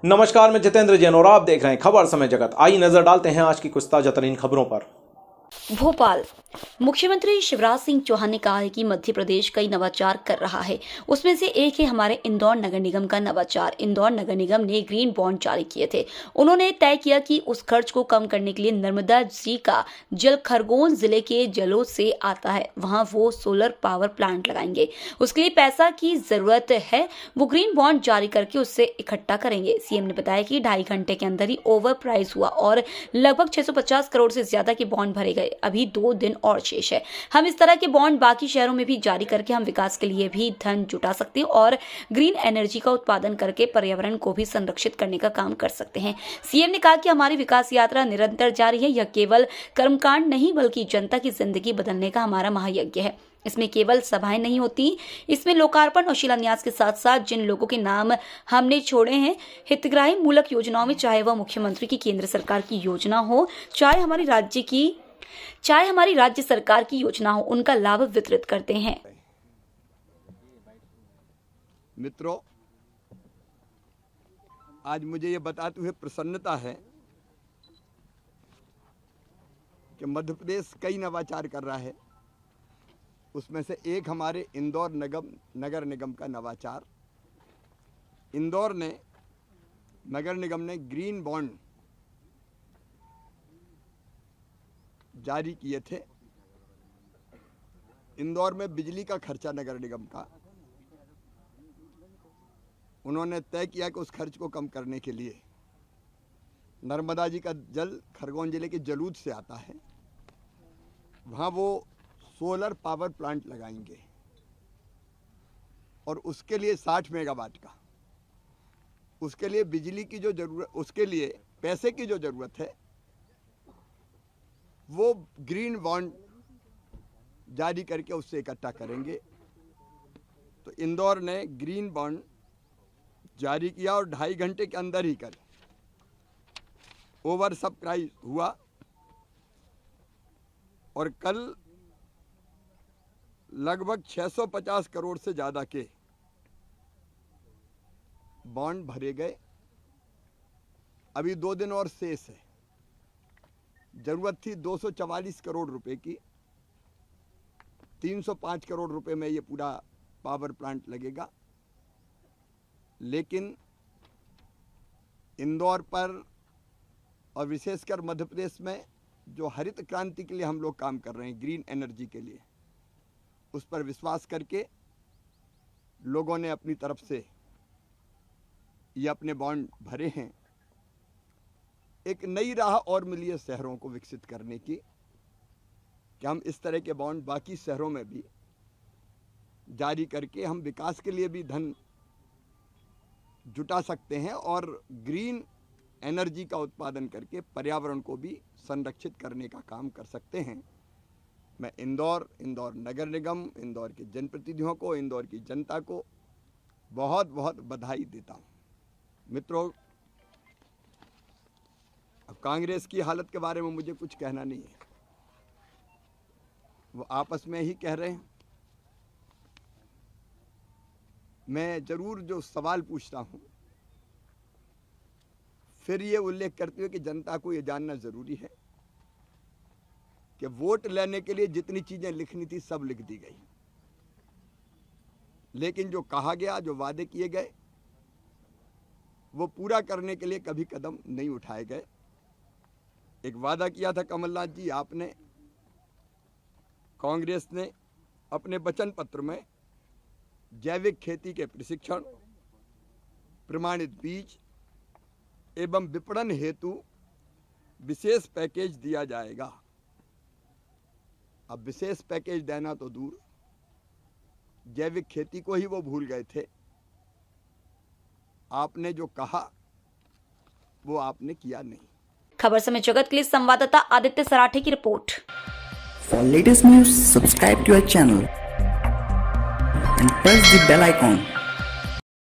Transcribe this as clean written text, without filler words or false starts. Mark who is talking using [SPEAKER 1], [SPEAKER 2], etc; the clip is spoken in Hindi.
[SPEAKER 1] नमस्कार, मैं जितेंद्र जैन और आप देख रहे हैं खबर समय जगत। आइए नजर डालते हैं आज की कुछ ताजा तरीन खबरों पर।
[SPEAKER 2] भोपाल मुख्यमंत्री शिवराज सिंह चौहान ने कहा है कि मध्य प्रदेश कई नवाचार कर रहा है। उसमें से एक है हमारे इंदौर नगर निगम का नवाचार। इंदौर नगर निगम ने ग्रीन बॉन्ड जारी किए थे। उन्होंने तय किया कि उस खर्च को कम करने के लिए नर्मदा जी का जल खरगोन जिले के जलों से आता है, वहां वो सोलर पावर प्लांट लगाएंगे। उसके लिए पैसा की जरूरत है, वो ग्रीन बॉन्ड जारी करके उससे इकट्ठा करेंगे। सीएम ने बताया कि 2.5 घंटे के अंदर ही ओवर प्राइस हुआ और लगभग 650 करोड़ से ज्यादा के बॉन्ड भरे गए। अभी 2 दिन और शेष है। हम इस तरह के बॉन्ड बाकी शहरों में भी जारी करके हम विकास के लिए भी धन जुटा सकते हैं और ग्रीन एनर्जी का उत्पादन करके पर्यावरण को भी संरक्षित करने का काम कर सकते हैं। सीएम ने कहा कि हमारी विकास यात्रा निरंतर जारी है। यह केवल कर्मकांड नहीं बल्कि जनता की जिंदगी बदलने का हमारा महायज्ञ है। इसमें केवल सभाएं नहीं होती, इसमें लोकार्पण और शिलान्यास के साथ साथ जिन लोगों के नाम हमने छोड़े हैं हितग्राही मूलक योजनाओं में, चाहे वह मुख्यमंत्री की केंद्र सरकार की योजना हो, चाहे हमारी राज्य सरकार की योजना हो, उनका लाभ वितरित करते हैं।
[SPEAKER 3] मित्रों, आज मुझे ये बताते हुए प्रसन्नता है कि मध्य प्रदेश कई नवाचार कर रहा है। उसमें से एक हमारे इंदौर नगर निगम का नवाचार। इंदौर ने नगर निगम ने ग्रीन बॉन्ड जारी किए थे। इंदौर में बिजली का खर्चा नगर निगम का उन्होंने तय किया कि उस खर्च को कम करने के लिए नर्मदा जी का जल खरगोन जिले के जलूद से आता है, वहाँ वो सोलर पावर प्लांट लगाएंगे और उसके लिए 60 मेगावाट का, उसके लिए बिजली की जो जरूरत, उसके लिए पैसे की जो जरूरत है वो ग्रीन बॉन्ड जारी करके उससे इकट्ठा करेंगे। तो इंदौर ने ग्रीन बॉन्ड जारी किया और 2.5 घंटे के अंदर ही कर ओवर सब्सक्राइब हुआ और कल लगभग 650 करोड़ से ज़्यादा के बॉन्ड भरे गए। अभी 2 दिन और शेष है। जरूरत थी 244 करोड़ रुपए की। 305 करोड़ रुपए में ये पूरा पावर प्लांट लगेगा। लेकिन इंदौर पर और विशेषकर मध्य प्रदेश में जो हरित क्रांति के लिए हम लोग काम कर रहे हैं, ग्रीन एनर्जी के लिए, उस पर विश्वास करके लोगों ने अपनी तरफ से ये अपने बॉन्ड भरे हैं। एक नई राह और मिली है शहरों को विकसित करने की कि हम इस तरह के बॉन्ड बाकी शहरों में भी जारी करके हम विकास के लिए भी धन जुटा सकते हैं और ग्रीन एनर्जी का उत्पादन करके पर्यावरण को भी संरक्षित करने का काम कर सकते हैं। मैं इंदौर नगर निगम, इंदौर के जनप्रतिनिधियों को, इंदौर की जनता को बहुत बहुत बधाई देता हूँ। मित्रों, अब कांग्रेस की हालत के बारे में मुझे कुछ कहना नहीं है, वो आपस में ही कह रहे हैं। मैं जरूर जो सवाल पूछता हूँ फिर ये उल्लेख करते हुए कि जनता को ये जानना जरूरी है कि वोट लेने के लिए जितनी चीजें लिखनी थी सब लिख दी गई, लेकिन जो कहा गया, जो वादे किए गए, वो पूरा करने के लिए कभी कदम नहीं उठाए गए। एक वादा किया था कमलनाथ जी आपने, कांग्रेस ने अपने वचन पत्र में जैविक खेती के प्रशिक्षण, प्रमाणित बीज एवं विपणन हेतु विशेष पैकेज दिया जाएगा। अब विशेष पैकेज देना तो दूर, जैविक खेती को ही वो भूल गए थे। आपने जो कहा वो आपने किया नहीं।
[SPEAKER 2] खबर समय जगत के लिए संवाददाता आदित्य सराठे की report.
[SPEAKER 4] For latest news, subscribe to our channel and press the bell icon.